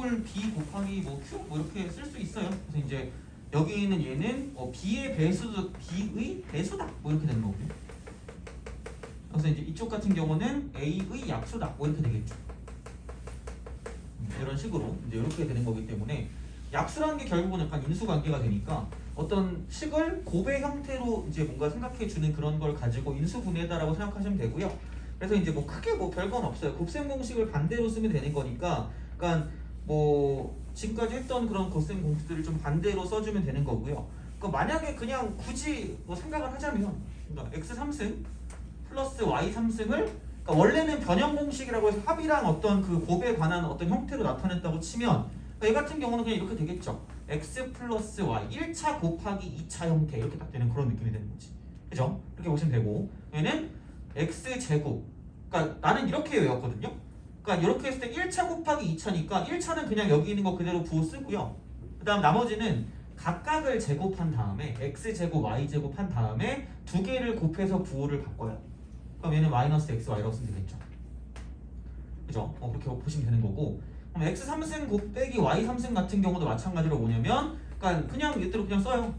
이꼴 b 곱하기 뭐 q 뭐 이렇게 쓸 수 있어요. 그래서 이제 여기 있는 얘는 b의 배수다 뭐 이렇게 되는 거고요. 그래서 이제 이쪽 같은 경우는 a의 약수다 뭐 이렇게 되겠죠. 이런 식으로 이제 이렇게 되는 거기 때문에 약수라는 게 결국은 약간 인수관계가 되니까 어떤 식을 곱의 형태로 이제 뭔가 생각해 주는 그런 걸 가지고 인수분해다라고 생각하시면 되고요. 그래서 이제 뭐 크게 뭐 별건 없어요. 곱셈 공식을 반대로 쓰면 되는 거니까, 그러니까 뭐 지금까지 했던 그런 곱셈 공식들을 좀 반대로 써주면 되는 거고요. 그러니까 만약에 그냥 굳이 뭐 생각을 하자면, 그러니까 x 3승 플러스 y 3승을 그러니까 원래는 변형 공식이라고 해서 합이랑 어떤 그 곱에 관한 어떤 형태로 나타냈다고 치면, 그러니까 얘 같은 경우는 그냥 이렇게 되겠죠. x 플러스 y 1차 곱하기 2차 형태 이렇게 딱 되는 그런 느낌이 되는 거지. 그죠? 이렇게 보시면 되고, 얘는 x 제곱, 그러니까 나는 이렇게 외웠거든요. 그러니까 이렇게 했을 때 1차 곱하기 2차니까 1차는 그냥 여기 있는 거 그대로 부호 쓰고요. 그 다음 나머지는 각각을 제곱한 다음에 x 제곱 y 제곱 한 다음에 두 개를 곱해서 부호를 바꿔요. 그럼 얘는 마이너스 xy라고 쓰면 되겠죠. 그죠? 그렇게 보시면 되는 거고, 그럼 x 3승 곱빼기 y 3승 같은 경우도 마찬가지로 뭐냐면, 그러니까 그냥 얘대로 그냥 써요.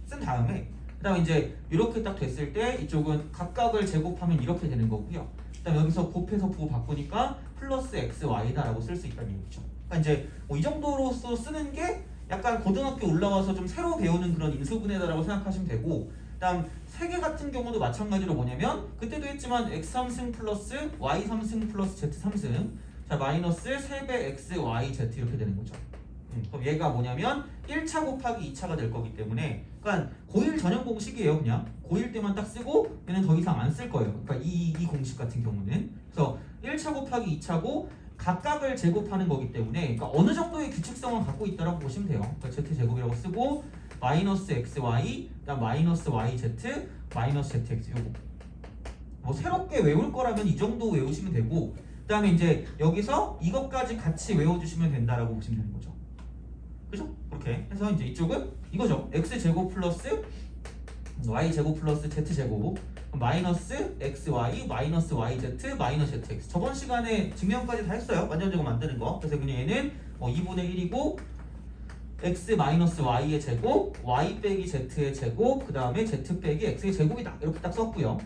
쓴 다음에 그 다음에 이제 이렇게 딱 됐을 때 이쪽은 각각을 제곱하면 이렇게 되는 거고요. 그 다음에 여기서 곱해서 부호 바꾸니까 플러스 xy다라고 쓸 수 있다는 얘기죠. 그러니까 이제 뭐 이 정도로서 쓰는 게 약간 고등학교 올라와서 좀 새로 배우는 그런 인수분해다라고 생각하시면 되고, 그다음 세개 같은 경우도 마찬가지로 뭐냐면 그때도 했지만 x 3승 플러스 y 3승 플러스 z 3승, 자 마이너스 3배 x y z 이렇게 되는 거죠. 그럼 얘가 뭐냐면 1차 곱하기 2차가 될 거기 때문에, 그러니까 고1 전형 공식이에요. 그냥 고1 때만 딱 쓰고 얘는 더 이상 안 쓸 거예요. 그러니까 이 공식 같은 경우는 그래서 1차 곱하기 2차고 각각을 제곱하는 거기 때문에, 그러니까 어느 정도의 규칙성을 갖고 있다라고 보시면 돼요. 그러니까 z제곱이라고 쓰고 마이너스 xy, 그다음 마이너스 yz, 마이너스 zx 요거 뭐 새롭게 외울 거라면 이 정도 외우시면 되고, 그다음에 이제 여기서 이것까지 같이 외워주시면 된다라고 보시면 되는 거죠. 그죠? 그렇게 해서 이제 이쪽은 이거죠. x제곱 플러스 y제곱 플러스 z제곱 마이너스 xy 마이너스 yz 마이너스 zx. 저번 시간에 증명까지 다 했어요. 완전 제곱 만드는 거. 그래서 그냥 얘는 2분의 1이고 x 마이너스 y의 제곱 y 빼기 z의 제곱 그 다음에 z 빼기 x의 제곱이다. 이렇게 딱 썼고요.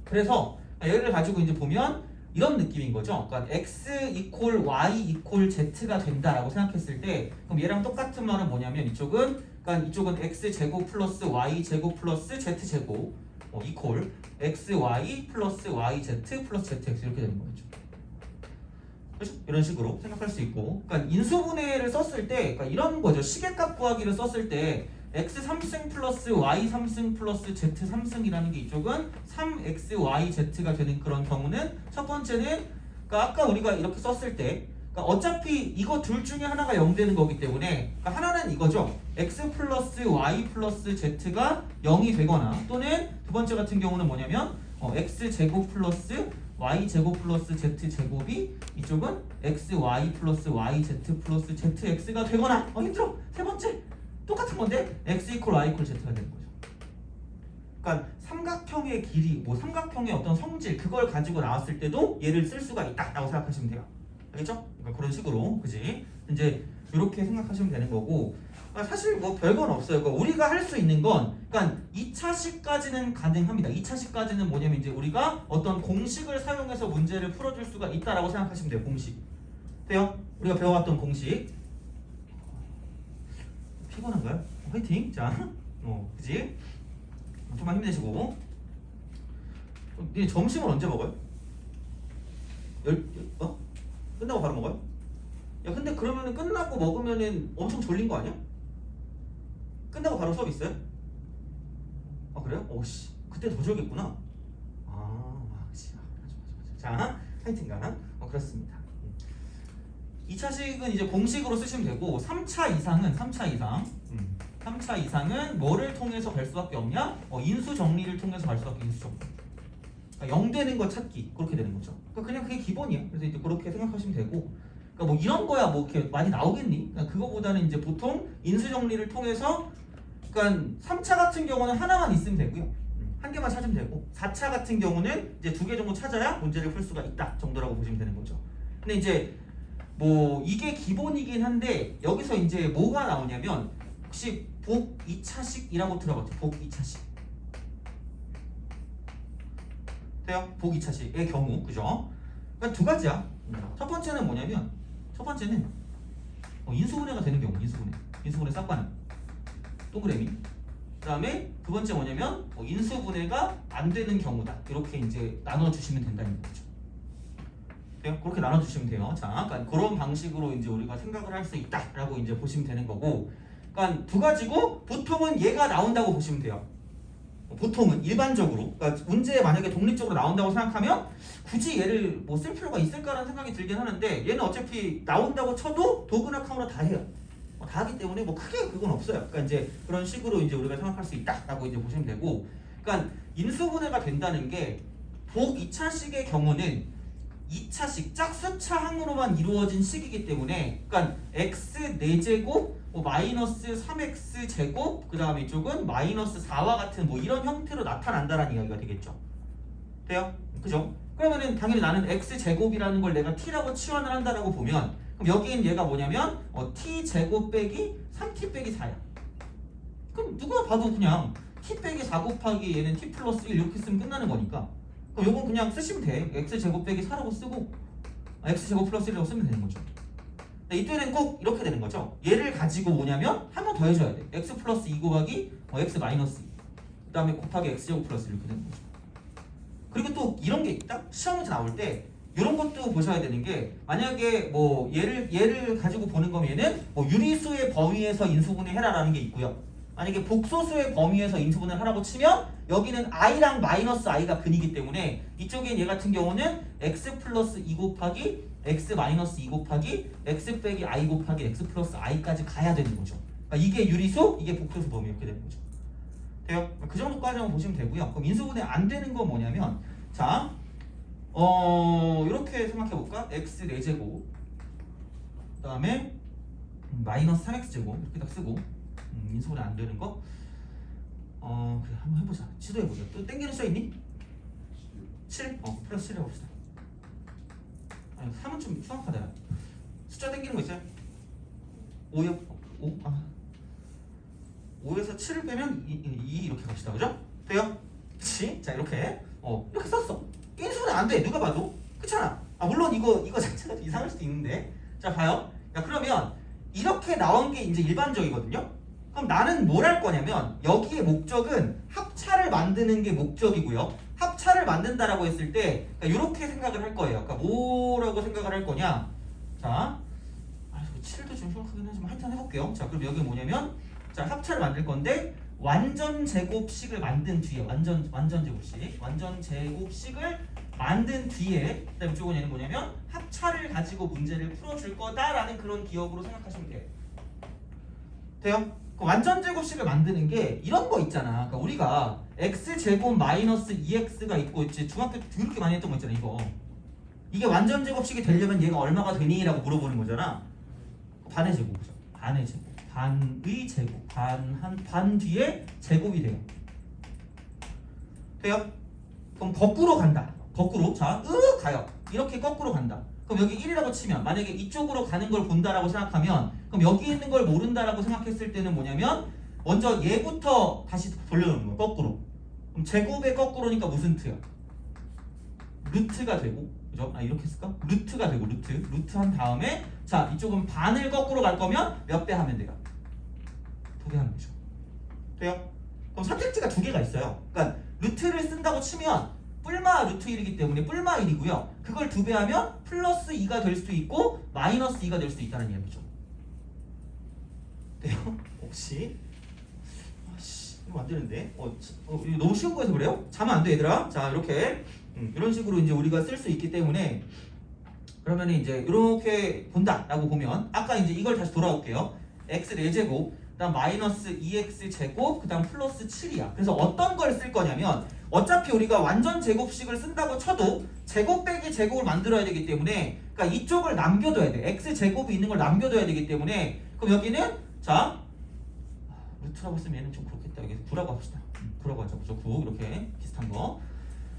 그래서 얘를 가지고 이제 보면 이런 느낌인 거죠. 그러니까 x 이퀄 y 이퀄 z가 된다라고 생각했을 때, 그럼 얘랑 똑같은 말은 뭐냐면 이쪽은 x 제곱 플러스 y 제곱 플러스 z 제곱 이퀄 x y 플러스 y z 플러스 z x 이렇게 되는 거죠. 그렇죠? 이런 식으로 생각할 수 있고, 그러니까 인수분해를 썼을 때, 그러니까 이런 거죠. 시계값 구하기를 썼을 때 x 3승 플러스 y 3승 플러스 z 3승이라는 게 이쪽은 3xyz가 되는 그런 경우는, 첫 번째는 그러니까 아까 우리가 이렇게 썼을 때, 그러니까 어차피 이거 둘 중에 하나가 0 되는 거기 때문에, 그러니까 하나는 이거죠. x 플러스 y 플러스 z가 0이 되거나, 또는 두 번째 같은 경우는 뭐냐면 x 제곱 플러스 y 제곱 플러스 z 제곱이 이쪽은 x y 플러스 y z 플러스 z x가 되거나, 힘들어. 세 번째 똑같은 건데 x 이퀄 y 이퀄 z가 되는 거죠. 그러니까 삼각형의 길이, 뭐 삼각형의 어떤 성질 그걸 가지고 나왔을 때도 얘를 쓸 수가 있다라고 생각하시면 돼요. 알겠죠? 그러니까 그런 식으로, 그지? 이제 이렇게 생각하시면 되는 거고, 그러니까 사실 뭐 별건 없어요. 그러니까 우리가 할 수 있는 건, 그러니까 2차식까지는 가능합니다. 2차식까지는 뭐냐면 이제 우리가 어떤 공식을 사용해서 문제를 풀어줄 수가 있다라고 생각하시면 돼요. 공식. 돼요? 우리가 배워왔던 공식. 피곤한가요? 화이팅! 자, 그지? 좀만 힘내시고. 니네 점심을 언제 먹어요? 끝나고 바로 먹어요? 야, 근데 그러면은 끝나고 먹으면은 엄청 졸린 거 아니야? 끝나고 바로 수업 있어요? 아, 그래요? 오씨, 그때 더 졸겠구나. 그치. 맞아. 자, 하여튼간 그렇습니다. 2차식은 이제 공식으로 쓰시면 되고, 3차 이상은 뭐를 통해서 갈 수밖에 없냐? 인수 정리를 통해서 갈 수밖에. 인수 정리. 그러니까 0 되는 거 찾기, 그렇게 되는 거죠. 그러니까 그냥 그게 기본이야. 그래서 이제 그렇게 생각하시면 되고, 그러니까 뭐 이런 거야 뭐 이렇게 많이 나오겠니? 그러니까 그거보다는 이제 보통 인수 정리를 통해서, 그러니까 3차 같은 경우는 하나만 있으면 되고요. 한 개만 찾으면 되고, 4차 같은 경우는 이제 2개 정도 찾아야 문제를 풀 수가 있다 정도라고 보시면 되는 거죠. 근데 이제 뭐 이게 기본이긴 한데 여기서 이제 뭐가 나오냐면 혹시 복 2차식이라고 들어봤죠? 복 2차식. 돼요? 복 2차식의 경우, 그죠? 그러니까 두 가지야. 첫 번째는 뭐냐면 첫 번째는 인수분해가 되는 경우, 인수분해 싹반응 동그라미. 그다음에 두 번째 뭐냐면 인수분해가 안 되는 경우다. 이렇게 이제 나눠주시면 된다는 거죠. 돼요? 그렇게 나눠주시면 돼요. 자, 그러니까 그런 방식으로 이제 우리가 생각을 할 수 있다라고 이제 보시면 되는 거고, 그러니까 두 가지고 보통은 얘가 나온다고 보시면 돼요. 보통은 일반적으로, 그러니까 문제에 만약에 독립적으로 나온다고 생각하면 굳이 얘를 뭐 쓸 필요가 있을까라는 생각이 들긴 하는데 얘는 어차피 나온다고 쳐도 도구나 카우나 다 해요. 다 하기 때문에 뭐 크게 그건 없어요. 그러니까 이제 그런 식으로 이제 우리가 생각할 수 있다라고 이제 보시면 되고, 그러니까 인수분해가 된다는 게 복 2차식의 경우는 2차식 짝수차항으로만 이루어진 식이기 때문에, 그러니까 x 4제곱 뭐 마이너스 3x 제곱 그 다음에 이쪽은 마이너스 4와 같은 뭐 이런 형태로 나타난다라는 이야기가 되겠죠. 돼요? 그죠? 그러면은 당연히 나는 x 제곱이라는 걸 내가 t라고 치환을 한다라고 보면, 그럼 여기엔 얘가 뭐냐면 t 제곱 빼기 3t 빼기 4야. 그럼 누가 봐도 그냥 t 빼기 4 곱하기 얘는 t 플러스 1 이렇게 쓰면 끝나는 거니까, 그럼 요건 그냥 쓰시면 돼. x 제곱 빼기 4라고 쓰고 x 제곱 플러스 1이라고 쓰면 되는 거죠. 근데 이때는 꼭 이렇게 되는 거죠. 얘를 가지고 뭐냐면 한 번 더 해줘야 돼. x 플러스 2 곱하기 x 마이너스 2, 그 다음에 곱하기 x 제곱 플러스 1 이렇게 되는 거죠. 그리고 또 이런 게 있다. 시험 문제 나올 때 이런 것도 보셔야 되는 게, 만약에 뭐 얘를 가지고 보는 거면 얘는 뭐 유리수의 범위에서 인수분해 해라라는 게 있고요. 만약에 복소수의 범위에서 인수분해를 하라고 치면 여기는 i랑 마이너스 i가 근이기 때문에 이쪽엔 얘 같은 경우는 x 플러스 2 곱하기 x 마이너스 2 곱하기 x 빼기 i 곱하기 x 플러스 i까지 가야 되는 거죠. 그러니까 이게 유리수, 이게 복소수 범위 이렇게 되는 거죠. 돼요? 그 정도까지만 보시면 되고요. 그럼 인수분해 안 되는 건 뭐냐면, 자, 이렇게 생각해 볼까? x 4제곱 그 다음에 마이너스 3x제곱 이렇게 딱 쓰고, 인수분해 안 되는 거 그래 한번 해보자. 시도해보자. 또 땡기는 수 있니? 7? 플러스 7 해봅시다. 아니 3은 좀 흉악하다. 숫자 땡기는 거 있어요? 5요? 5? 5에서 7을 빼면 2 이렇게 갑시다. 그죠? 돼요? 그치? 자 이렇게 이렇게 썼어. 인수분해 안 돼. 누가 봐도. 그렇잖아. 물론 이거 자체가 이상할 수도 있는데, 자 봐요. 야 그러면 이렇게 나온 게 이제 일반적이거든요. 그럼 나는 뭘 할 거냐면, 여기의 목적은 합차를 만드는 게 목적이고요. 합차를 만든다라고 했을 때 이렇게 생각을 할 거예요. 그러니까 뭐라고 생각을 할 거냐? 자, 7도 좀 흉악하긴 하지만 하여튼 해볼게요. 자, 그럼 여기 뭐냐면, 자 합차를 만들 건데 완전 제곱식을 만든 뒤에 완전 제곱식을 만든 뒤에, 그다음에 이쪽은 얘는 뭐냐면 합차를 가지고 문제를 풀어줄 거다라는 그런 기억으로 생각하시면 돼요. 돼요? 그 완전 제곱식을 만드는 게 이런 거 있잖아. 그러니까 우리가 x 제곱 마이너스 2x가 있고 있지. 중학교 때 그렇게 많이 했던 거 있잖아. 이게 완전 제곱식이 되려면 얘가 얼마가 되니? 라고 물어보는 거잖아. 반의 제곱이죠. 반의 제곱. 반의 제곱. 반 뒤에 제곱이 돼요. 돼요? 그럼 거꾸로 간다. 거꾸로. 자, 가요. 이렇게 거꾸로 간다. 그럼 여기 1이라고 치면, 만약에 이쪽으로 가는 걸 본다라고 생각하면, 그럼 여기 있는 걸 모른다라고 생각했을 때는 뭐냐면, 먼저 얘부터 다시 돌려놓는 거예요. 거꾸로. 그럼 제곱의 거꾸로니까 무슨 트야? 루트가 되고, 그죠? 이렇게 했을까? 루트가 되고, 루트 한 다음에, 자, 이쪽은 반을 거꾸로 갈 거면 몇 배 하면 돼요? 2배 하면 되죠. 돼요? 그럼 선택지가 2개가 있어요. 그러니까 루트를 쓴다고 치면 뿔마 루트 1이기 때문에 뿔마 1이고요. 그걸 2배 하면 플러스 2가 될 수도 있고 마이너스 2가 될 수도 있다는 이야기죠. 돼요? 혹시? 이거 안 되는데? 이거 너무 쉬운 거여서 그래요? 자면 안 돼, 얘들아. 자, 이렇게 이런 식으로 이제 우리가 쓸 수 있기 때문에, 그러면 이제 이렇게 본다라고 보면, 아까 이제 이걸 다시 돌아올게요. x 4제곱 그다음 마이너스 2x 제곱 그다음 플러스 7이야. 그래서 어떤 걸 쓸 거냐면, 어차피 우리가 완전 제곱식을 쓴다고 쳐도 제곱 빼기 제곱을 만들어야 되기 때문에, 그러니까 이쪽을 남겨둬야 돼. x 제곱이 있는 걸 남겨둬야 되기 때문에, 그럼 여기는 자 루트라고 쓰면 얘는 좀 그렇겠다. 여기서 9라고 합시다. 9라고 하죠. 그죠? 9 이렇게 비슷한 거.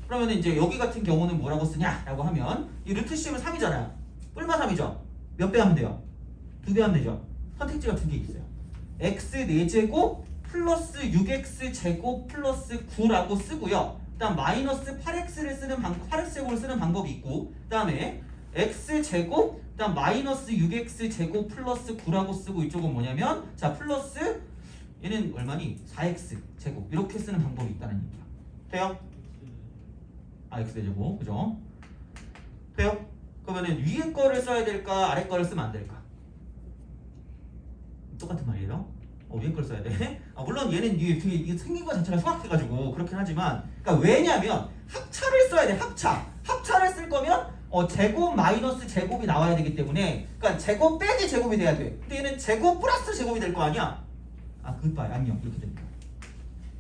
그러면 이제 여기 같은 경우는 뭐라고 쓰냐라고 하면, 이 루트 씌우면 3이잖아요. 뿔마 3이죠. 몇 배 하면 돼요? 2배 하면 되죠. 선택지가 2개 있어요. x 4제곱 플러스 6x 제곱 플러스 9라고 쓰고요. 그다음 마이너스 8x를 쓰는 8x제곱을 쓰는 방법이 있고, 그다음에 x 제곱 그다음 마이너스 6x 제곱 플러스 9라고 쓰고, 이쪽은 뭐냐면 자 플러스 얘는 얼마니? 4x 제곱 이렇게 쓰는 방법이 있다는 얘기야. 돼요? 아 x 제곱 그죠? 돼요? 그러면은 위에 거를 써야 될까 아래 거를 쓰면 안 될까? 똑같은 말이에요. 위에 걸 써야 돼. 물론 얘는 이게 생긴 거 자체가 소확해가지고 그렇긴 하지만, 그러니까 왜냐면 합차를 써야 돼. 합차를 쓸 거면 제곱 마이너스 제곱이 나와야 되기 때문에, 그러니까 제곱 빼기 제곱이 돼야 돼. 근데 얘는 제곱 플러스 제곱이 될 거 아니야. 굿바이 안녕 이렇게 됩니다.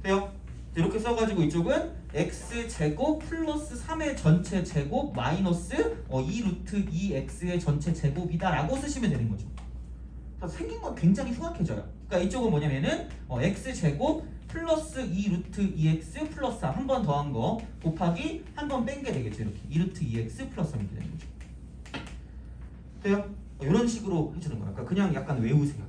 돼요? 이렇게 써가지고 이쪽은 x 제곱 플러스 3의 전체 제곱 마이너스 2 루트 2x의 전체 제곱이다라고 쓰시면 되는 거죠. 생긴 건 굉장히 흉악해져요. 그러니까 이쪽은 뭐냐면은 x 제곱 플러스 2 루트 2x 플러스 3 한 번 더한 거 곱하기 한 번 뺀 게 되겠죠. 이렇게 2 루트 2x 플러스 3 이렇게 되는 거죠. 돼요? 이런 식으로 해주는 거야. 그러니까 그냥 약간 외우세요.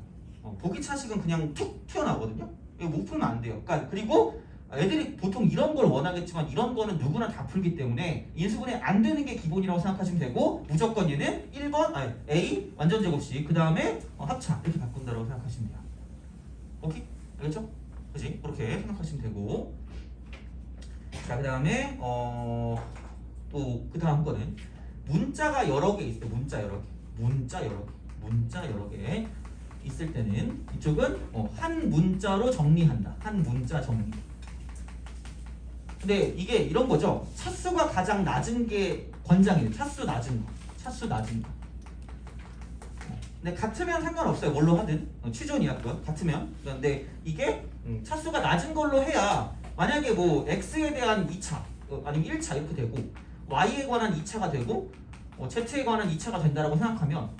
보기 차식은 그냥 툭 튀어나오거든요. 이거 못 풀면 안 돼요. 그러니까 그리고 애들이 보통 이런 걸 원하겠지만 이런 거는 누구나 다 풀기 때문에 인수분해 안 되는 게 기본이라고 생각하시면 되고, 무조건 얘는 1번 A 완전 제곱식 그 다음에 합차 이렇게 바꾼다고 생각하시면 돼요. 오케이? 알겠죠? 그지? 그렇게 생각하시면 되고, 자 그 다음에 또 그 다음 거는 문자가 여러 개 있어요. 문자 여러 개 있을 때는 이쪽은 한 문자로 정리한다. 한 문자 정리. 근데 이게 이런 거죠. 차수가 가장 낮은 게 권장이에요. 차수 낮은 거. 근데 같으면 상관없어요. 뭘로 하든 취존이야 그건. 같으면. 근데 이게 차수가 낮은 걸로 해야 만약에 뭐 x에 대한 2차 아니면 1차 이렇게 되고, y에 관한 2차가 되고 z에 관한 2차가 된다라고 생각하면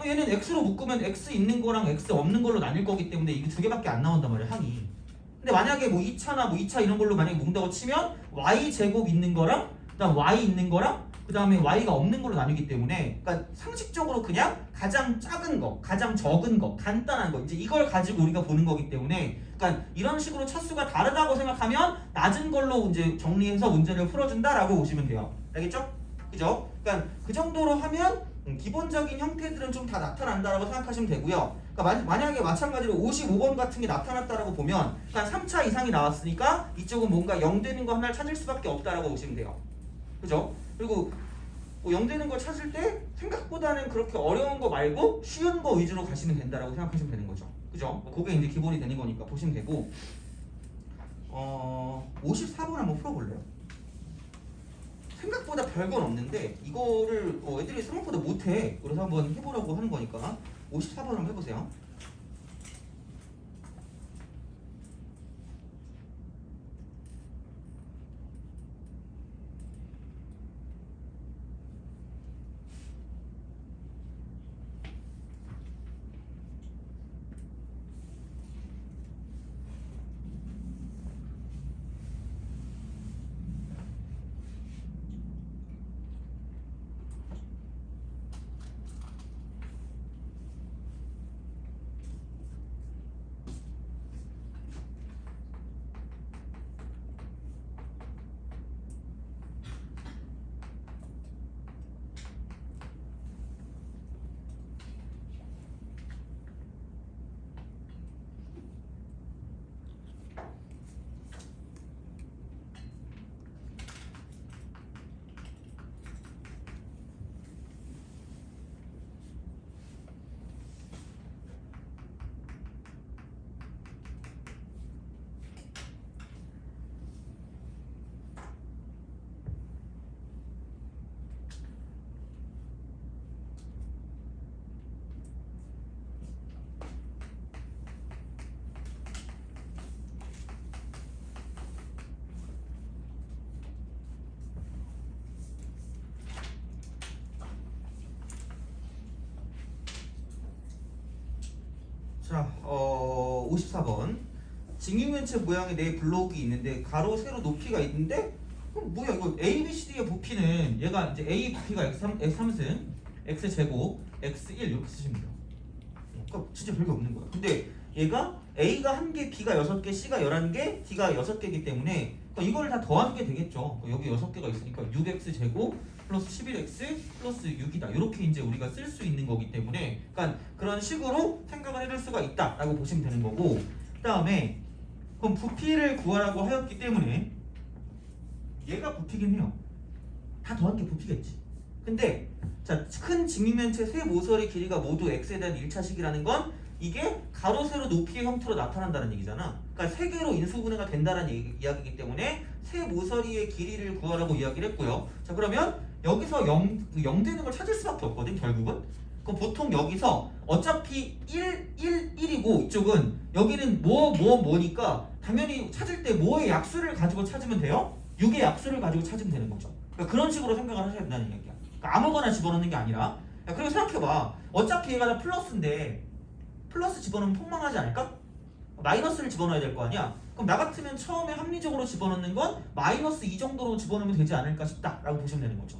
얘는 x로 묶으면 x 있는 거랑 x 없는 걸로 나뉠 거기 때문에 이게 2개밖에 안 나온단 말이야, 항이. 근데 만약에 뭐 2차나 뭐 2차 이런 걸로 만약에 묶는다고 치면 y 제곱 있는 거랑 그다음 y 있는 거랑 그다음에 y가 없는 걸로 나뉘기 때문에, 그러니까 상식적으로 그냥 가장 작은 거, 가장 적은 거, 간단한 거 이제 이걸 가지고 우리가 보는 거기 때문에, 그러니까 이런 식으로 차수가 다르다고 생각하면 낮은 걸로 이제 정리해서 문제를 풀어준다라고 보시면 돼요. 알겠죠? 그죠? 그러니까 그 정도로 하면 기본적인 형태들은 좀 다 나타난다라고 생각하시면 되고요. 그러니까 만약에 마찬가지로 55번 같은 게 나타났다라고 보면 그러니까 3차 이상이 나왔으니까 이쪽은 뭔가 0 되는 거 하나를 찾을 수밖에 없다라고 보시면 돼요. 그죠? 그리고 0 되는 걸 찾을 때 생각보다는 그렇게 어려운 거 말고 쉬운 거 위주로 가시면 된다라고 생각하시면 되는 거죠. 그죠? 그게 이제 기본이 되는 거니까 보시면 되고, 54번 한번 풀어볼래요? 생각보다 별건 없는데 이거를 애들이 생각보다 못해. 그래서 한번 해보라고 하는 거니까 54번 한번 해보세요. 자, 54번. 직육면체 모양의 네 블록이 있는데 가로 세로 높이가 있는데, 그럼 뭐야 이거 A, B, C, D의 부피는 얘가 이제 A 부피가 x3승 x 제곱 x1 이렇게 쓰시면 돼요. 그러니까 진짜 별게 없는 거야. 근데 얘가 A가 1개, B가 6개, C가 11개, D가 6개이기 때문에 이걸 다 더하는 게 되겠죠. 여기 6개가 있으니까 6x 제곱 플러스 11x 플러스 6이다. 이렇게 이제 우리가 쓸 수 있는 거기 때문에 그러니까 그런 식으로 생각을 해줄 수가 있다라고 보시면 되는 거고, 그 다음에 그럼 부피를 구하라고 하였기 때문에 얘가 부피긴 해요. 다 더한 게 부피겠지. 근데 자, 큰 직육면체 세 모서리 길이가 모두 x에 대한 1차식이라는 건 이게 가로 세로 높이의 형태로 나타난다는 얘기잖아. 그러니까 세 개로 인수분해가 된다는 이야기이기 때문에 세 모서리의 길이를 구하라고 이야기를 했고요. 자, 그러면 여기서 0 되는 걸 찾을 수밖에 없거든 결국은. 그럼 보통 여기서 어차피 1, 1, 1이고 이쪽은 여기는 뭐니까 당연히 찾을 때 뭐의 약수를 가지고 찾으면 돼요? 6의 약수를 가지고 찾으면 되는 거죠. 그러니까 그런 식으로 생각을 하셔야 된다는 얘기야. 그러니까 아무거나 집어넣는 게 아니라. 그리고 생각해봐. 어차피 얘가 다 플러스인데 플러스 집어넣으면 폭망하지 않을까? 마이너스를 집어넣어야 될 거 아니야? 그럼 나 같으면 처음에 합리적으로 집어넣는 건 마이너스 2 정도로 집어넣으면 되지 않을까 싶다 라고 보시면 되는 거죠.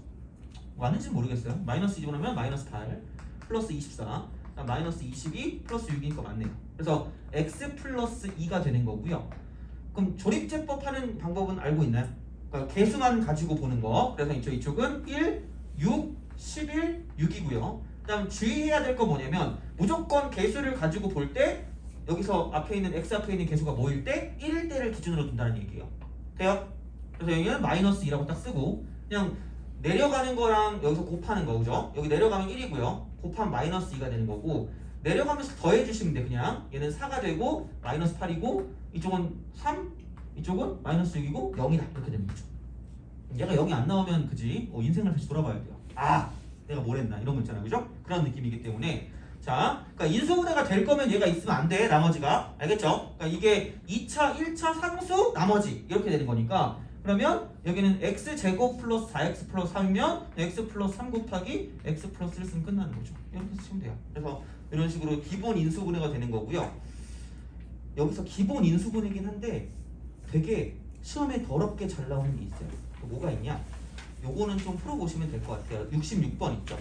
맞는지는 모르겠어요. 마이너스 2 집어넣으면 마이너스 8 플러스 24 마이너스 22 플러스 6이니까 맞네요. 그래서 x 플러스 2가 되는 거고요. 그럼 조립제법 하는 방법은 알고 있나요? 그러니까 개수만 가지고 보는 거. 그래서 이쪽은 1, 6, 11, 6이고요. 그 다음 주의해야 될 거 뭐냐면 무조건 개수를 가지고 볼 때 여기서 앞에 있는 x 앞에 있는 개수가 뭐일 때 1일 때를 기준으로 둔다는 얘기예요. 돼요? 그래서 여기는 마이너스 2라고 딱 쓰고 그냥 내려가는 거랑 여기서 곱하는 거 그죠? 여기 내려가면 1이고요. 곱하면 마이너스 2가 되는 거고 내려가면서 더해주시면 돼. 그냥 얘는 4가 되고 마이너스 8이고 이쪽은 3 이쪽은 마이너스 6이고 0이다 이렇게 되는 거죠. 얘가 0이 안 나오면 그지? 인생을 다시 돌아봐야 돼요. 아 내가 뭘 했나 이런 거 있잖아요. 그죠? 그런 느낌이기 때문에 자, 그러니까 인수분해가 될 거면 얘가 있으면 안 돼. 나머지가. 알겠죠? 그러니까 이게 2차, 1차 상수 나머지 이렇게 되는 거니까 그러면 여기는 x제곱 플러스 4x 플러스 3이면 x 플러스 3 곱하기 x 플러스 1 쓰면 끝나는 거죠. 이렇게 쓰시면 돼요. 그래서 이런 식으로 기본 인수분해가 되는 거고요. 여기서 기본 인수분해긴 한데 되게 시험에 더럽게 잘 나오는 게 있어요. 뭐가 있냐? 요거는 좀 풀어보시면 될 것 같아요. 66번 있죠?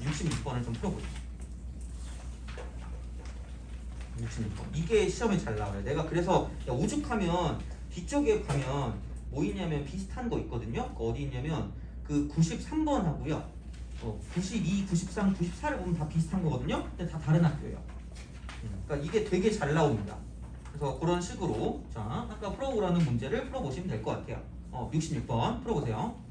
66번을 좀 풀어보세요. 66번. 이게 시험에 잘 나와요. 내가 그래서 오죽하면 뒤쪽에 가면 뭐 있냐면 비슷한 거 있거든요. 어디 있냐면 그 93번 하고요. 92, 93, 94를 보면 다 비슷한 거거든요. 근데 다 다른 학교예요. 그러니까 이게 되게 잘 나옵니다. 그래서 그런 식으로 자 아까 풀어보라는 문제를 풀어보시면 될 것 같아요. 66번 풀어보세요.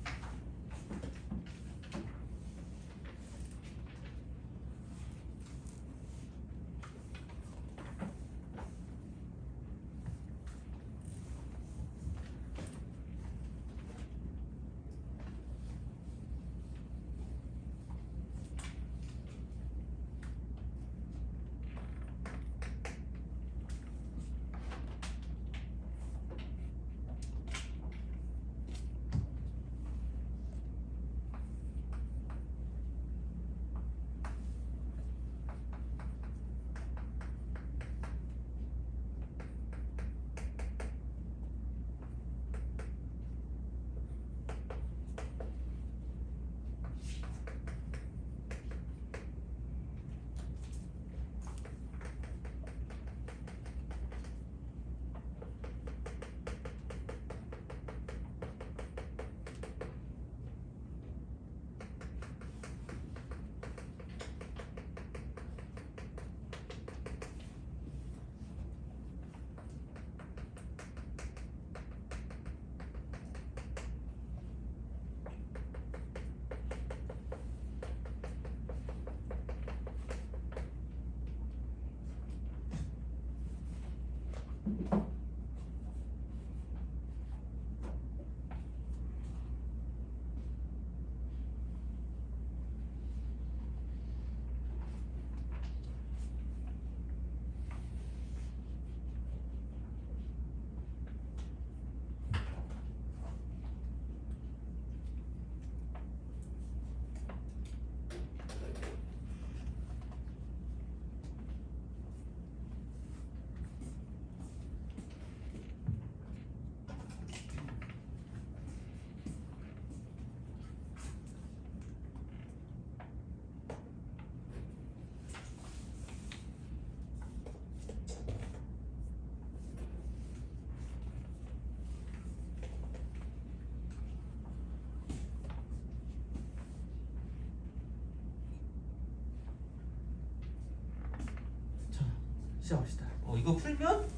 시작합시다. 이거 풀면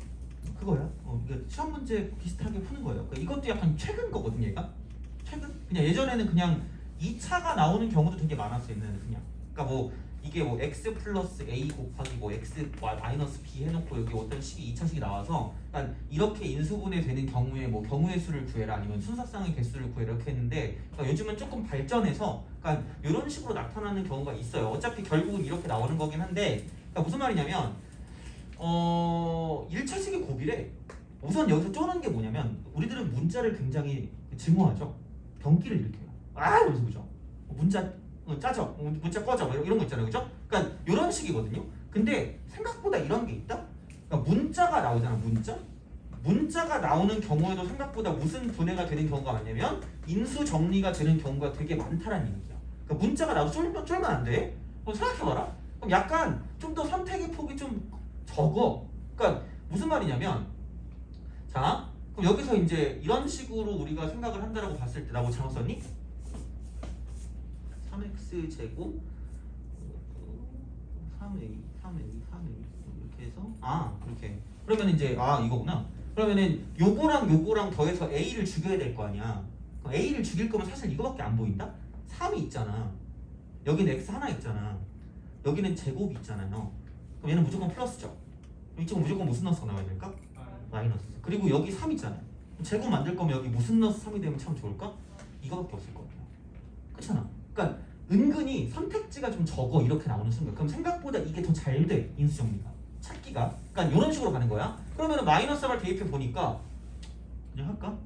그거야. 이거 시험 문제 비슷하게 푸는 거예요. 그러니까 이것도 약간 최근 거거든요, 얘가. 최근? 그냥 예전에는 그냥 2차가 나오는 경우도 되게 많았어요, 얘는 그냥. 그러니까 뭐 이게 뭐 x 플러스 a 곱하기 뭐 x 마이너스 b 해놓고 여기 어떤 식이 2차식이 나와서 그러니까 이렇게 인수분해 되는 경우에 뭐 경우의 수를 구해라 아니면 순삭상의 개수를 구해라 이렇게 했는데 그러니까 요즘은 조금 발전해서 그러니까 이런 식으로 나타나는 경우가 있어요. 어차피 결국은 이렇게 나오는 거긴 한데 그러니까 무슨 말이냐면 1차식의 곱이래. 우선 여기서 쪼는 게 뭐냐면 우리들은 문자를 굉장히 증오하죠. 병기를 일으켜요. 그래서 그죠? 문자 짜져, 문자 꺼져 뭐 이런 거 있잖아요, 그죠? 그러니까 이런 식이거든요. 근데 생각보다 이런 게 있다. 그러니까 문자가 나오잖아, 문자가 나오는 경우에도 생각보다 무슨 분해가 되는 경우가 많냐면 인수 정리가 되는 경우가 되게 많다라는 얘기야. 그러니까 문자가 나도 쫄면 안 돼. 그럼 생각해봐라. 그럼 약간 좀 더 선택의 폭이 좀 적어. 그러니까 무슨 말이냐면, 자, 그럼 여기서 이제 이런 식으로 우리가 생각을 한다라고 봤을 때 나 뭐 잘못 썼니? 3x 제곱 3a 이렇게 해서 이렇게 그러면 이제 이거구나. 그러면은 요거랑 더해서 a를 죽여야 될 거 아니야. 그럼 a를 죽일 거면 사실 이거밖에 안 보인다. 3이 있잖아. 여기는 x 하나 있잖아. 여기는 제곱이 있잖아요. 그럼 얘는 무조건 플러스죠. 이쪽은 무조건 무슨 넣어서 나와야 될까? 마이너스. 그리고 여기 3 있잖아요. 제곱 만들 거면 여기 무슨 넣어서 3이 되면 참 좋을까? 이거밖에 없을 거예요. 그렇잖아. 그러니까 은근히 선택지가 좀 적어 이렇게 나오는 순간. 그럼 생각보다 이게 더 잘 돼 인수 정리가 찾기가. 그러니까 이런 식으로 가는 거야. 그러면은 마이너스를 대입해 보니까 그냥 할까?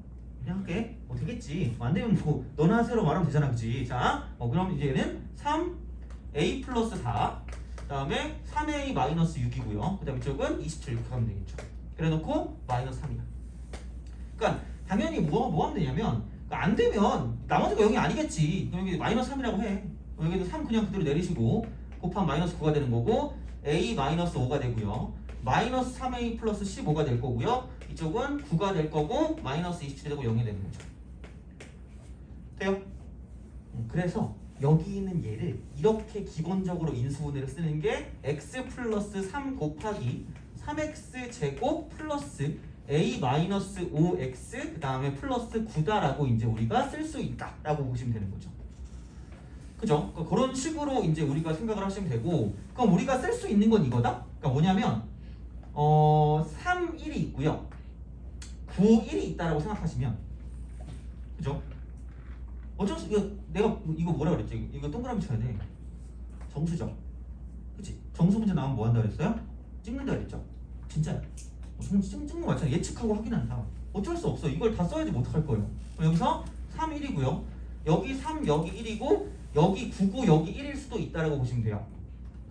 그냥 할게. 되겠지. 안 되면 뭐 너나 하세요 말하면 되잖아, 그지? 자, 그럼 이제 얘는 3a 플러스 4. 그다음에 3a 마이너스 6이고요. 그다음 이쪽은 27 이렇게 하면 되겠죠. 그래놓고 마이너스 3이야. 그러니까 당연히 뭐 하면 되냐면 안 되면 나머지가 0이 아니겠지. 여기 마이너스 3이라고 해. 여기는 3 그냥 그대로 내리시고 곱하면 마이너스 9가 되는 거고 a 마이너스 5가 되고요. 마이너스 3a 플러스 15가 될 거고요. 이쪽은 9가 될 거고 마이너스 27이 되고 0이 되는 거죠. 돼요? 그래서 여기 있는 얘를 이렇게 기본적으로 인수분해를 쓰는 게 x 플러스 3 곱하기 3x 제곱 플러스 a 마이너스 5x 그 다음에 플러스 9다라고 이제 우리가 쓸 수 있다라고 보시면 되는 거죠. 그죠? 그런 식으로 이제 우리가 생각을 하시면 되고, 그럼 우리가 쓸 수 있는 건 이거다. 그러니까 뭐냐면 3, 1이 있고요. 9, 1이 있다라고 생각하시면, 그죠? 어쩔 수 내가 이거 뭐라 그랬지? 이거 동그라미 쳐야 돼. 정수죠. 그치? 정수 문제 나오면 뭐 한다 그랬어요? 찍는다 그랬죠? 진짜야. 찍는 거 맞잖아. 예측하고 확인한다. 어쩔 수 없어. 이걸 다 써야지 뭐 어떡할 거예요. 여기서 3, 1이고요. 여기 3, 여기 1이고 여기 9고 여기 1일 수도 있다라고 보시면 돼요.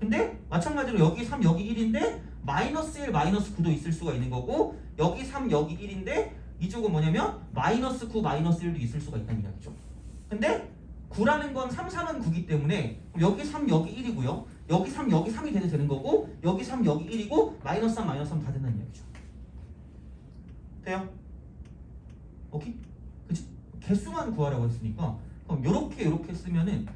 근데 마찬가지로 여기 3, 여기 1인데 마이너스 1, 마이너스 9도 있을 수가 있는 거고 여기 3, 여기 1인데 이쪽은 뭐냐면 마이너스 9, 마이너스 1도 있을 수가 있다는 이야기죠. 근데 9라는 건 3, 3은 9기 때문에 여기 3, 여기 1이고요. 여기 3, 여기 3이 되는 거고 여기 3, 여기 1이고 마이너스 3, 마이너스 3 다 된다는 이야기죠. 돼요? 오케이? 그치? 개수만 구하라고 했으니까 그럼 요렇게 쓰면은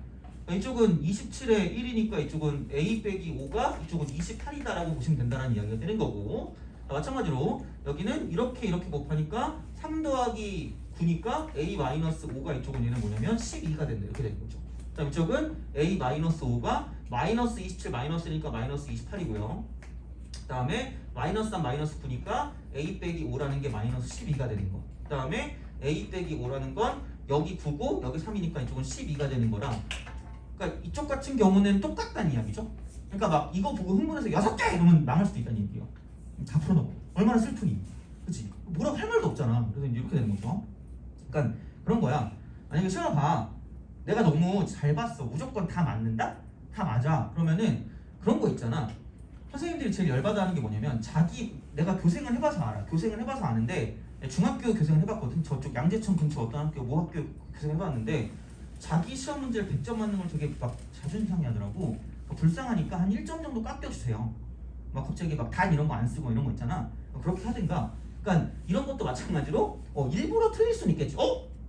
이쪽은 27에 1이니까 이쪽은 a 빼기 5가 이쪽은 28이다라고 보시면 된다는 이야기가 되는 거고 마찬가지로 여기는 이렇게 곱하니까 3 더하기 9니까 a 마이너스 5가 이쪽은 얘는 뭐냐면 12가 된다 이렇게 되는 거죠. 자 이쪽은 a 마이너스 5가 마이너스 27 마이너스니까 마이너스 28이고요. 그 다음에 마이너스 3 마이너스 9니까 a 빼기 5라는 게 마이너스 12가 되는 거. 그 다음에 a 빼기 5라는 건 여기 9고 여기 3이니까 이쪽은 12가 되는 거라. 그러니까 이쪽 같은 경우는 똑같다는 이야기죠. 그러니까 막 이거 보고 흥분해서 6개 이러면 망할 수도 있다는 얘기예요. 다 풀어놓고 얼마나 슬프니, 그치? 뭐라고 할 말도 없잖아. 그래서 이제 이렇게 되는 거죠. 그러니까 그런 거야. 만약에 시험을 봐, 내가 너무 잘 봤어, 무조건 다 맞는다? 다 맞아. 그러면은 그런 거 있잖아. 선생님들이 제일 열받아하는 게 뭐냐면 내가 교생을 해봐서 알아. 교생을 해봐서 아는데 중학교 교생을 해봤거든. 저쪽 양재천 근처 어떤 학교 모 학교 교생을 해봤는데 자기 시험 문제를 100점 맞는 걸 되게 막 자존심 상해하더라고. 불쌍하니까 한 1점 정도 깎여주세요. 막 갑자기 막 단 이런 거 안 쓰고 이런 거 있잖아. 그렇게 하든가. 그러니까 이런 것도 마찬가지로 일부러 틀릴 수는 있겠지.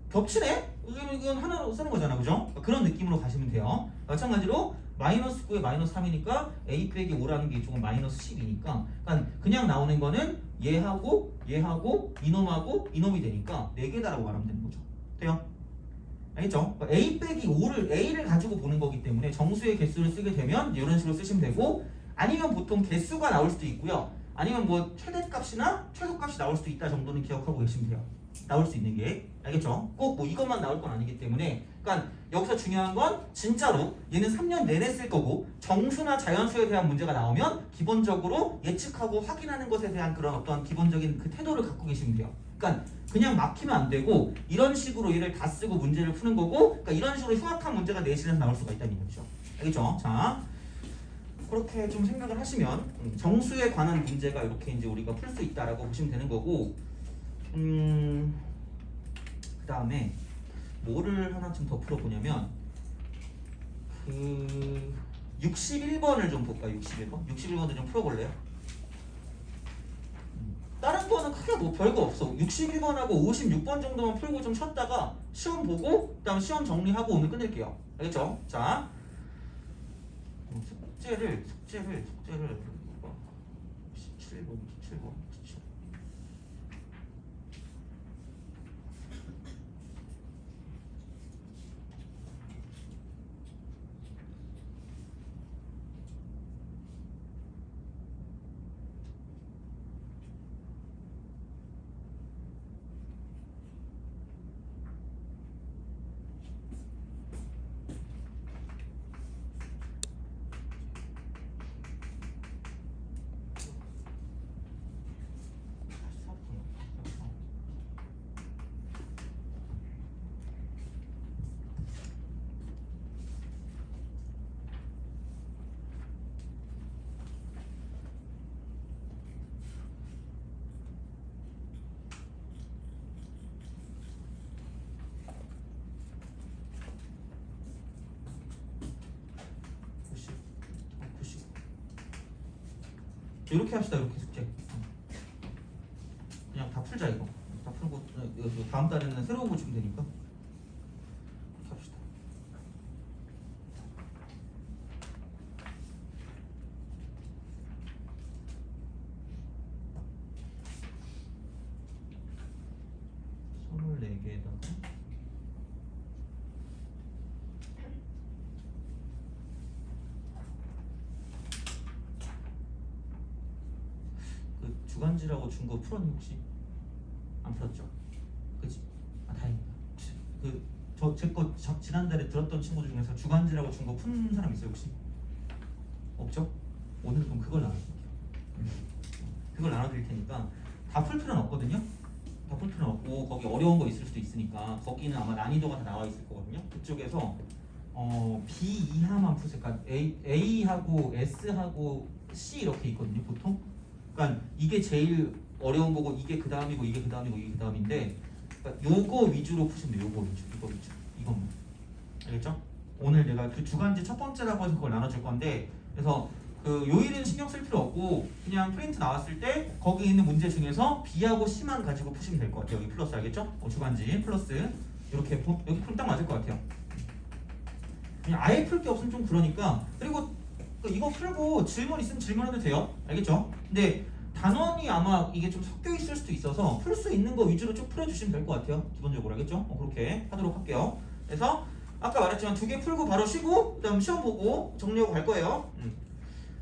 겹치네? 이건 하나로 쓰는 거잖아, 그죠? 그런 느낌으로 가시면 돼요. 마찬가지로 마이너스 9에 마이너스 3이니까 a 빼기 5라는 게 이쪽은 마이너스 10이니까 그러니까 그냥 나오는 거는 얘하고 얘하고 이놈하고 이놈이 되니까 4개다라고 말하면 되는 거죠. 돼요? 알겠죠? 그러니까 a 빼기 5를 a를 가지고 보는 거기 때문에 정수의 개수를 쓰게 되면 이런 식으로 쓰시면 되고 아니면 보통 개수가 나올 수도 있고요. 아니면 뭐 최대값이나 최소값이 나올 수도 있다 정도는 기억하고 계시면 돼요. 나올 수 있는 게 알겠죠? 꼭 뭐 이것만 나올 건 아니기 때문에 그러니까 여기서 중요한 건 진짜로 얘는 3년 내내 쓸 거고 정수나 자연수에 대한 문제가 나오면 기본적으로 예측하고 확인하는 것에 대한 그런 어떤 기본적인 그 태도를 갖고 계시면 돼요. 그러니까 그냥 막히면 안 되고 이런 식으로 얘를 다 쓰고 문제를 푸는 거고 그러니까 이런 식으로 흉악한 문제가 내신에서 나올 수가 있다는 거죠. 알겠죠? 자 그렇게 좀 생각을 하시면 정수에 관한 문제가 이렇게 이제 우리가 풀 수 있다라고 보시면 되는 거고 그 다음에 뭐를 하나 좀 더 풀어보냐면 그 61번을 좀 볼까요? 61번? 61번도 좀 풀어볼래요? 다른 거는 크게 뭐 별거 없어. 61번하고 56번 정도만 풀고 좀 쉬었다가 시험 보고 그다음 시험 정리하고 오늘 끝낼게요. 알겠죠? 자 숙제를 17번 17번 이렇게 합시다. 이렇게 숙제 그냥 다 풀자 이거 다 풀고 다음 달에는 새로운 거 주면 되니까 이렇게 합시다. 손을 4개에다가 그 주간지라고 준 거 풀었니 혹시? 안 풀었죠? 그치? 아 다행이다. 제 거 지난달에 들었던 친구들 중에서 주간지라고 준 거 푼 사람 있어요 혹시? 없죠? 오늘 그럼 그걸 나눠드릴게요. 그걸 나눠드릴 테니까 다 풀 필요는 없거든요. 다 풀 필요는 없고 거기 어려운 거 있을 수도 있으니까 거기는 아마 난이도가 다 나와 있을 거거든요. 그쪽에서 B 이하만 푸세요. 그러니까 A하고 S하고 C 이렇게 있거든요 보통. 그러니까 이게 제일 어려운 거고 이게 그 다음이고 이게 그 다음이고 이게 그 다음인데 그러니까 요거 위주로 푸시면 돼요. 요거 위주, 이거 위주, 이것만. 알겠죠? 오늘 내가 그 주간지 첫 번째라고 해서 그걸 나눠줄 건데 그래서 그 요일은 신경 쓸 필요 없고 그냥 프린트 나왔을 때 거기 있는 문제 중에서 B하고 C만 가지고 푸시면 될 것 같아요. 여기 플러스 알겠죠? 주간지 플러스 이렇게 여기 풀면 딱 맞을 것 같아요. 그냥 아예 풀 게 없으면 좀 그러니까 그리고 이거 풀고 질문 있으면 질문해도 돼요. 알겠죠? 근데 단원이 아마 이게 좀 섞여 있을 수도 있어서 풀 수 있는 거 위주로 쭉 풀어주시면 될 것 같아요. 기본적으로 알겠죠? 그렇게 하도록 할게요. 그래서 아까 말했지만 2개 풀고 바로 쉬고 그다음 시험 보고 정리하고 갈 거예요.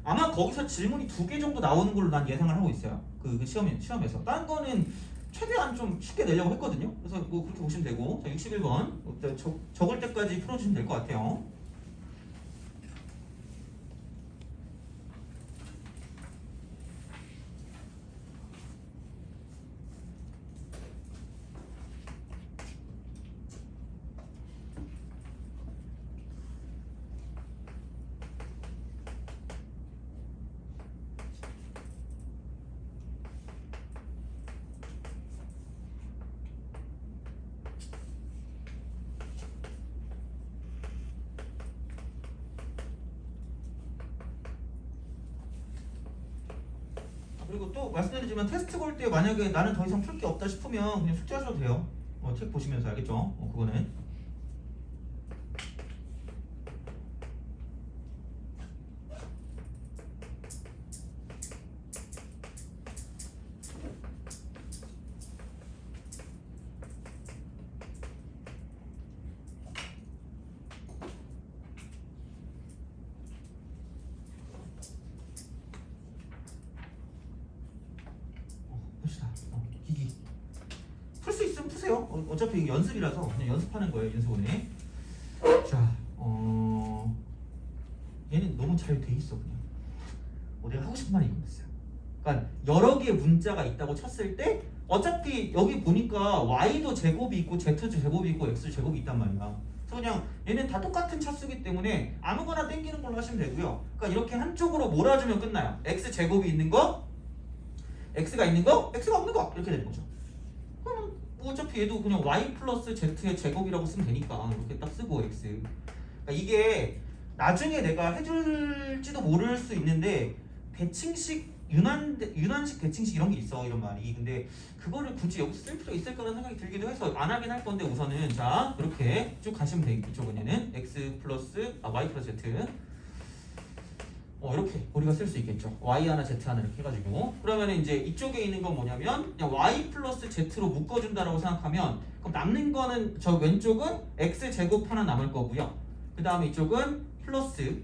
아마 거기서 질문이 2개 정도 나오는 걸로 난 예상을 하고 있어요. 그 시험에서. 다른 거는 최대한 좀 쉽게 내려고 했거든요. 그래서 뭐 그렇게 보시면 되고 자 61번 적을 때까지 풀어주시면 될 것 같아요. 그리고 또 말씀드리지만 테스트 볼 때 만약에 나는 더 이상 풀 게 없다 싶으면 그냥 숙제하셔도 돼요. 책 보시면서 알겠죠? 그거는 어차피 이게 연습이라서 그냥 연습하는 거예요. 인수분해. 자, 얘는 너무 잘 돼 있어 그냥. 내가 하고 싶은 말이 이거였어요. 그러니까 여러 개의 문자가 있다고 쳤을 때 어차피 여기 보니까 y도 제곱이 있고 z도 제곱이 있고 x 제곱이 있단 말이야. 그래서 그냥 얘는 다 똑같은 차수기 때문에 아무거나 땡기는 걸로 하시면 되고요. 그러니까 이렇게 한쪽으로 몰아주면 끝나요. x 제곱이 있는 거, x가 있는 거, x가 없는 거 이렇게 되는 거죠. 그러면 뭐 어차피 얘도 그냥 y 플러스 z의 제곱이라고 쓰면 되니까 이렇게 딱 쓰고 x. 그러니까 이게 나중에 내가 해줄지도 모를 수 있는데 대칭식 유난식 대칭식 이런 게 있어 이런 말이. 근데 그거를 굳이 여기서 쓸 필요 있을까라는 생각이 들기도 해서 안 하긴 할 건데 우선은 자 이렇게 쭉 가시면 되겠죠. 이쪽은 얘는 x 플러스 y 플러스 z 이렇게 우리가 쓸 수 있겠죠. y 하나 z 하나 이렇게 해가지고 그러면 이제 이쪽에 있는 건 뭐냐면 그냥 y 플러스 z로 묶어준다라고 생각하면 그럼 남는 거는 저 왼쪽은 x 제곱 하나 남을 거고요. 그 다음에 이쪽은 플러스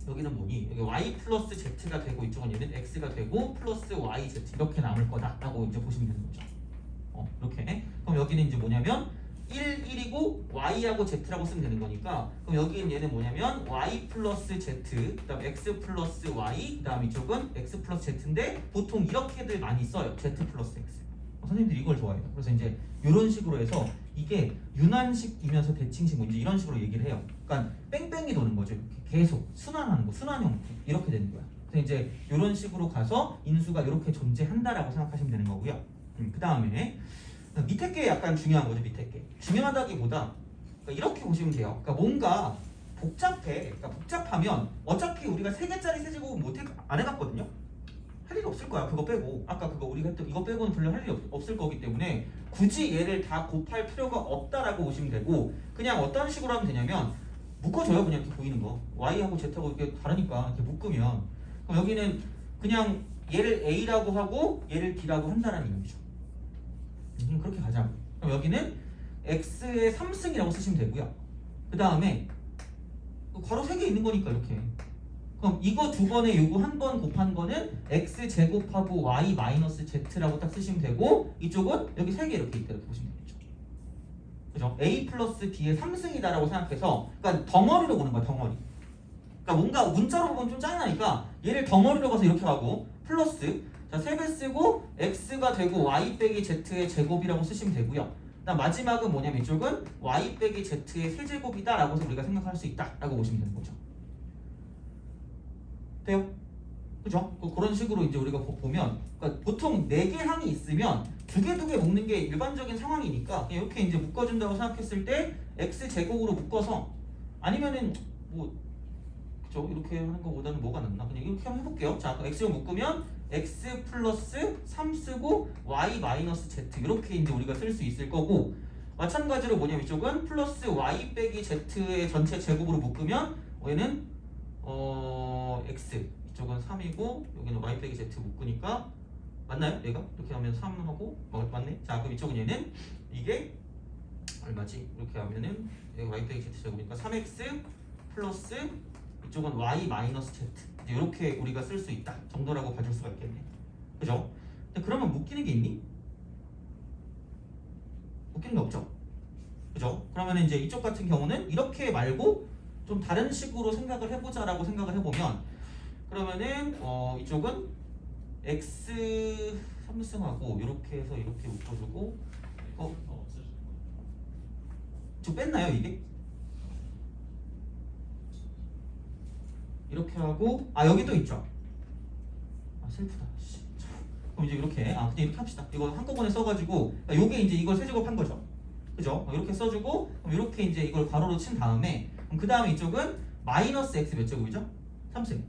여기는 뭐니? 여기 y 플러스 z가 되고 이쪽은 얘는 x가 되고 플러스 yz 이렇게 남을 거다라고 이제 보시면 되는 거죠. 이렇게. 그럼 여기는 이제 뭐냐면 1이고 y하고 z라고 쓰면 되는 거니까 그럼 여기는 얘는 뭐냐면 y 플러스 z 그 다음 x 플러스 y 그 다음 이쪽은 x 플러스 z인데 보통 이렇게들 많이 써요. z 플러스 x. 선생님들이 이걸 좋아해요. 그래서 이제 이런 식으로 해서 이게 유난식이면서 대칭식 뭐 이제 이런 식으로 얘기를 해요. 그러니까 뺑뺑이 도는 거죠. 이렇게 계속 순환하는 거, 순환형 이렇게 되는 거야. 그래서 이제 이런 식으로 가서 인수가 이렇게 존재한다라고 생각하시면 되는 거고요. 그 다음에 밑에 게 약간 중요한 거죠. 밑에 게 중요하다기보다 그러니까 이렇게 보시면 돼요. 그러니까 뭔가 복잡해. 그러니까 복잡하면 어차피 우리가 3개짜리 세제곱은 안 해봤거든요. 할 일이 없을 거야. 그거 빼고 아까 그거 우리가 했던 이거 빼고는 별로 할 일이 없을 거기 때문에 굳이 얘를 다 곱할 필요가 없다라고 보시면 되고 그냥 어떤 식으로 하면 되냐면 묶어줘요. 그냥 이렇게 보이는 거 y하고 z하고 이렇게 다르니까 이렇게 묶으면 그럼 여기는 그냥 얘를 a라고 하고 얘를 b라고 한다는 의미죠. 그렇게 가자. 그럼 여기는 x의 3승이라고 쓰시면 되고요. 그 다음에 괄호 3개 있는 거니까 이렇게 그럼 이거 두 번에 요거 한 번 곱한 거는 x 제곱하고 y 마이너스 z라고 딱 쓰시면 되고 이쪽은 여기 3개 이렇게 있다 이렇게 보시면 되겠죠. 그죠? a 플러스 b의 3승이다라고 생각해서 그러니까 덩어리로 보는 거야. 덩어리. 그러니까 뭔가 문자로 보면 좀 짜증나니까 얘를 덩어리로 가서 이렇게 하고 플러스 자 3배 쓰고 x가 되고 y 빼기 z의 제곱이라고 쓰시면 되고요. 그다음 마지막은 뭐냐면 이쪽은 y 빼기 z의 세제곱이다 라고 해서 우리가 생각할 수 있다 라고 보시면 되는 거죠. 돼요? 그죠? 그런 식으로 이제 우리가 보면 그러니까 보통 4개 항이 있으면 2개 묶는 게 일반적인 상황이니까 그냥 이렇게 이제 묶어준다고 생각했을 때 x 제곱으로 묶어서 아니면은 뭐 그죠? 이렇게 하는 것보다는 뭐가 낫나? 그냥 이렇게 한번 해볼게요. 자, x로 묶으면 x 플러스 3 쓰고 y 마이너스 z 이렇게 이제 우리가 쓸 수 있을 거고 마찬가지로 뭐냐면 이쪽은 플러스 y 빼기 z의 전체 제곱으로 묶으면 얘는 x 이쪽은 3이고 여기는 y 빼기 z 묶으니까 맞나요? 얘가? 이렇게 하면 3하고 맞네? 자 그럼 이쪽은 얘는 이게 얼마지? 이렇게 하면은 여기 y 빼기 z 제곱이니까 3x 플러스 이쪽은 y 마이너스 z 이렇게 우리가 쓸 수 있다 정도라고 봐줄 수가 있겠네. 그죠? 근데 그러면 묶이는 게 있니? 묶이는 게 없죠? 그죠? 그러면 이제 이쪽 같은 경우는 이렇게 말고 좀 다른 식으로 생각을 해보자라고 생각을 해보면 그러면은 이쪽은 x 3승하고 이렇게 해서 이렇게 묶어주고 저 뺐나요 이게? 이렇게 하고 여기 또 있죠? 슬프다. 그럼 이제 이렇게 그냥 이렇게 합시다. 이거 한꺼번에 써가지고 요게 이제 이걸 세제곱한 거죠. 그죠? 이렇게 써주고 그럼 이렇게 이제 이걸 괄호로 친 다음에 그 다음에 이쪽은 마이너스 x 몇 제곱이죠? 3승.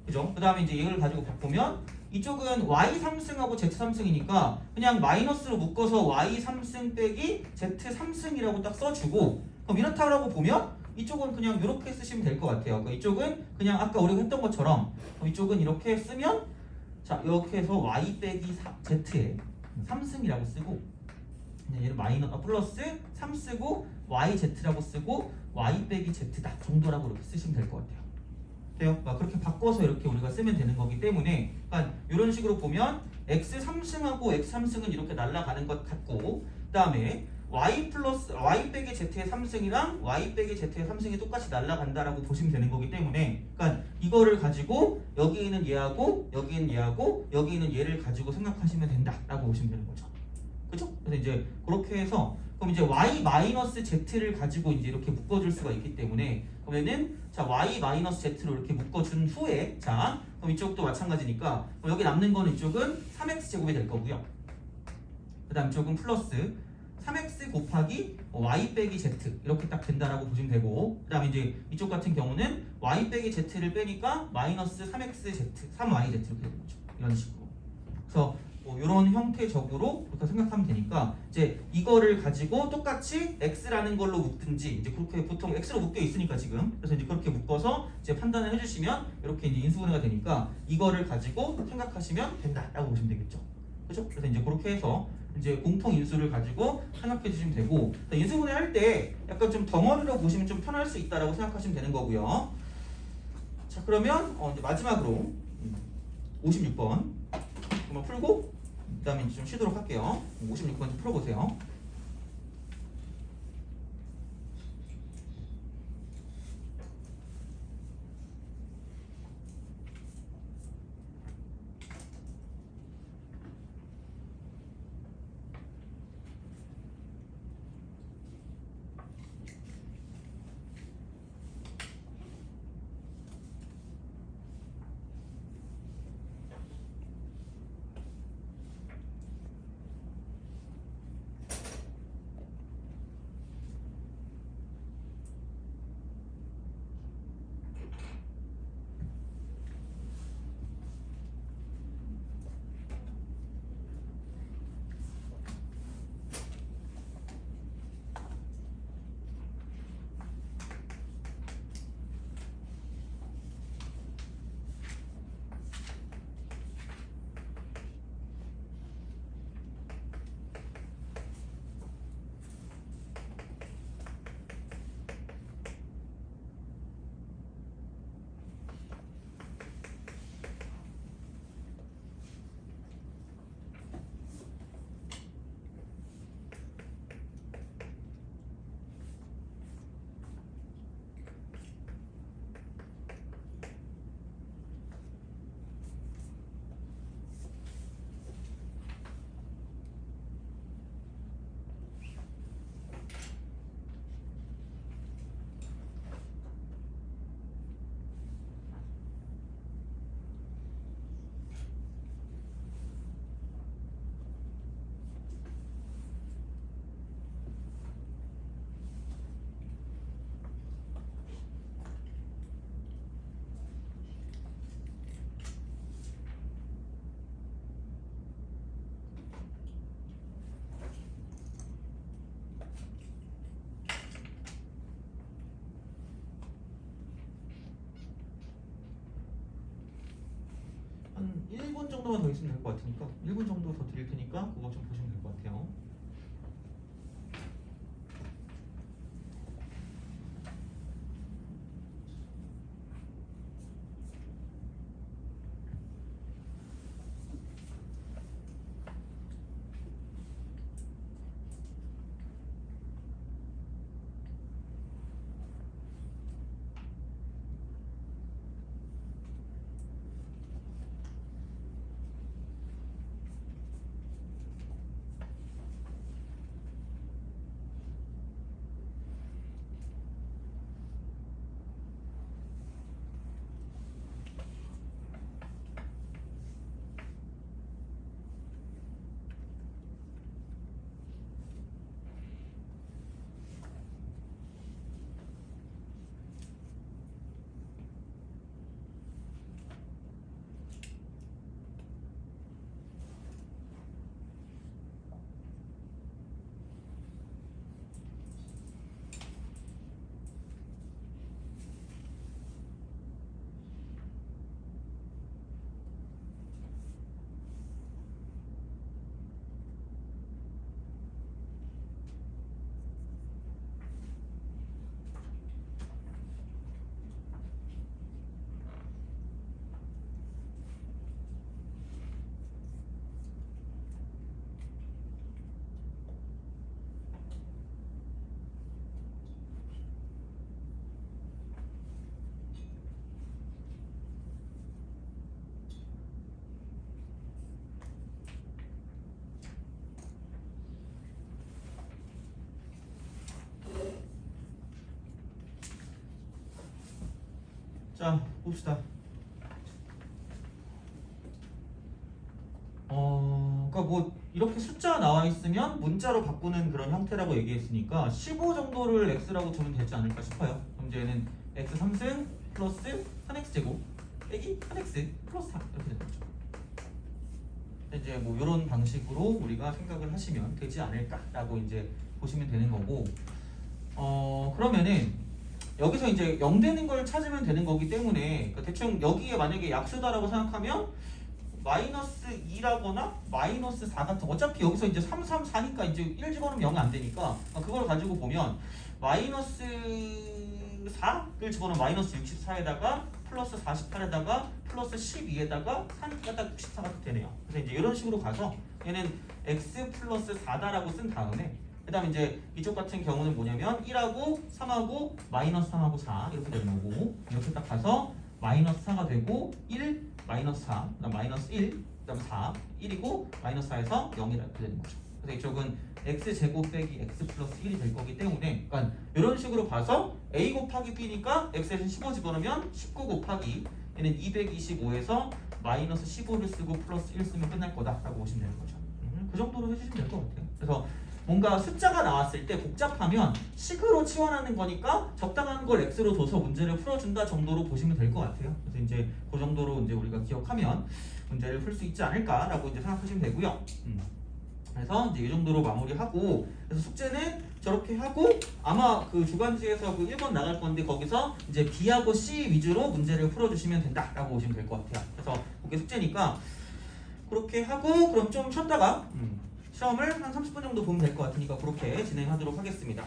그죠? 그 다음에 이제 이걸 가지고 바꾸면 이쪽은 y 3승하고 z 3승이니까 그냥 마이너스로 묶어서 y 3승 빼기 z 3승이라고 딱 써주고 그럼 이렇다라고 보면 이쪽은 그냥 이렇게 쓰시면 될 것 같아요. 그러니까 이쪽은 그냥 아까 우리가 했던 것처럼 이쪽은 이렇게 쓰면 자 이렇게 해서 y 빼기 z에 3승이라고 쓰고 얘를 플러스 3 쓰고 yz라고 쓰고 y 빼기 z다 정도라고 이렇게 쓰시면 될 것 같아요. 돼요? 그러니까 그렇게 바꿔서 이렇게 우리가 쓰면 되는 거기 때문에 그러니까 이런 식으로 보면 x 3승하고 x 3승은 이렇게 날아가는 것 같고 그 다음에 y 플러스 y 빼기 z의 3승이랑 y 빼기 z의 3승이 똑같이 날아간다라고 보시면 되는 거기 때문에 그러니까 이거를 가지고 여기 있는 얘하고 여기 있는 얘하고 여기 있는 얘를 가지고 생각하시면 된다라고 보시면 되는 거죠. 그죠? 그래서 이제 그렇게 해서 그럼 이제 y 마이너스 z를 가지고 이제 이렇게 묶어줄 수가 있기 때문에 그러면은 자 y 마이너스 z로 이렇게 묶어준 후에 자 그럼 이쪽도 마찬가지니까 그럼 여기 남는 거는 이쪽은 3x 제곱이 될 거고요. 그 다음 이쪽은 플러스 3x 곱하기 y 빼기 z 이렇게 딱 된다라고 보시면 되고 그 다음에 이제 이쪽 같은 경우는 y 빼기 z를 빼니까 마이너스 3xz 3yz 이렇게 되는 거죠. 이런 식으로. 그래서 이런 형태적으로 이렇게 생각하면 되니까 이제 이거를 가지고 똑같이 x라는 걸로 묶든지 이제 그렇게 보통 x로 묶여 있으니까 지금 그래서 이제 그렇게 묶어서 이제 판단을 해주시면 이렇게 이제 인수분해가 되니까 이거를 가지고 생각하시면 된다라고 보시면 되겠죠. 그죠? 그래서 이제 그렇게 해서 이제 공통 인수를 가지고 생각해 주시면 되고 인수분해 할 때 약간 좀 덩어리로 보시면 좀 편할 수 있다라고 생각하시면 되는 거고요. 자 그러면 이제 마지막으로 56번 한번 풀고 그 다음에 이제 좀 쉬도록 할게요. 56번 좀 풀어보세요. 한 1분 정도만 더 있으면 될 것 같으니까 1분 정도 더 드릴 테니까 그거 좀 보시면 될 것 같아요. 자, 봅시다. 그러니까 뭐 이렇게 숫자 나와 있으면 문자로 바꾸는 그런 형태라고 얘기했으니까 15 정도를 x라고 두면 되지 않을까 싶어요. 그럼 이제 얘는 x 3승 플러스 3x 제곱 빼기 3x 플러스 4 이렇게 되는 거죠. 이제 뭐 이런 방식으로 우리가 생각을 하시면 되지 않을까라고 이제 보시면 되는 거고, 그러면은 여기서 이제 0 되는 걸 찾으면 되는 거기 때문에 그러니까 대충 여기에 만약에 약수다라고 생각하면 마이너스 2라거나 마이너스 4 같은, 어차피 여기서 이제 3, 3, 4니까 이제 1 집어넣으면 0이 안 되니까 그걸 가지고 보면 마이너스 4를 집어넣으면 마이너스 64에다가 플러스 48에다가 플러스 12에다가 3에다가 64가 되네요. 그래서 이제 이런 식으로 가서 얘는 x 플러스 4다라고 쓴 다음에 그 다음에 이제 이쪽 같은 경우는 뭐냐면 1하고 3하고 마이너스 3하고 4 이렇게 되는 거고, 이렇게 딱 가서 마이너스 4가 되고 1 마이너스 4 그다음 마이너스 1 그다음 4 1이고 마이너스 4에서 0이라 이렇게 되는 거죠. 그래서 이쪽은 x 제곱 빼기 x 플러스 1이 될 거기 때문에 그러니까 이런 식으로 봐서 a 곱하기 b니까 x에서 15 집어넣으면 19 곱하기 얘는 225에서 마이너스 15를 쓰고 플러스 1 쓰면 끝날 거다라고 보시면 되는 거죠. 그 정도로 해주시면 될 것 같아요. 그래서 뭔가 숫자가 나왔을 때 복잡하면 식으로 치환하는 거니까 적당한 걸 x로 둬서 문제를 풀어준다 정도로 보시면 될 것 같아요. 그래서 이제 그 정도로 이제 우리가 기억하면 문제를 풀 수 있지 않을까라고 이제 생각하시면 되고요. 그래서 이제 이 정도로 마무리하고, 그래서 숙제는 저렇게 하고 아마 그 주간지에서 그 1번 나갈 건데 거기서 이제 B하고 C 위주로 문제를 풀어주시면 된다라고 보시면 될 것 같아요. 그래서 그게 숙제니까 그렇게 하고 그럼 좀 쉬었다가 시험을 한 30분 정도 보면 될 것 같으니까 그렇게 진행하도록 하겠습니다.